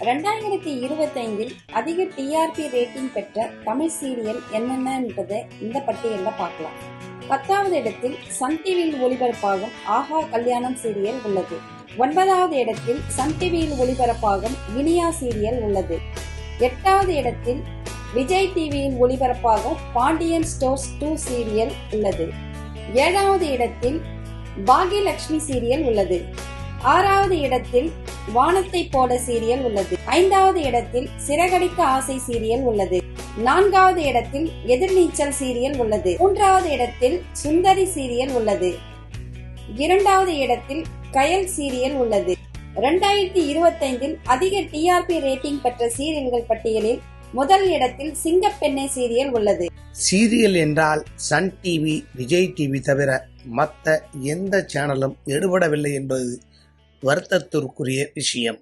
2025 அதிக TRP rating பெற்ற Tamil serial என்னென்னன்றதை இந்த பட்டியலில் பார்க்கலாம். 10வது இடத்தில் சன் டிவியில் ஒளிபரப்பாகும் ஆஹா கல்யாணம் சீரியல் உள்ளது. 9வது இடத்தில் சன் டிவியில் ஒளிபரப்பாகும் இனியா சீரியல் உள்ளது. 8வது இடத்தில் விஜய் டிவியில் ஒளிபரப்பாகும் பாண்டியன் ஸ்டோர்ஸ் 2 சீரியல் உள்ளது. 7வது இடத்தில் பாகியலட்சுமி சீரியல் உள்ளது. 6வது இடத்தில் வானத்தை போல சீரியல் உள்ளது. 5வது இடத்தில் சிறகடிக்க ஆசை சீரியல் உள்ளது. 4வது இடத்தில் எதிர்நீச்சல் சீரியல் உள்ளது. 3வது இடத்தில் சுந்தரி சீரியல் உள்ளது. 2வது இடத்தில் கயல் சீரியல் உள்ளது. 2025 அதிக டிஆர்பி ரேட்டிங் பெற்ற சீரியல்கள் பட்டியலில் முதல் இடத்தில் சிங்கப்பெண்ணை சீரியல் உள்ளது. சீரியல் என்றால் சன் டிவி, விஜய் டிவி தவிர மற்ற எந்த சேனலும் எடுபடவில்லை என்பது வருத்தத்திற்குரிய விஷயம்.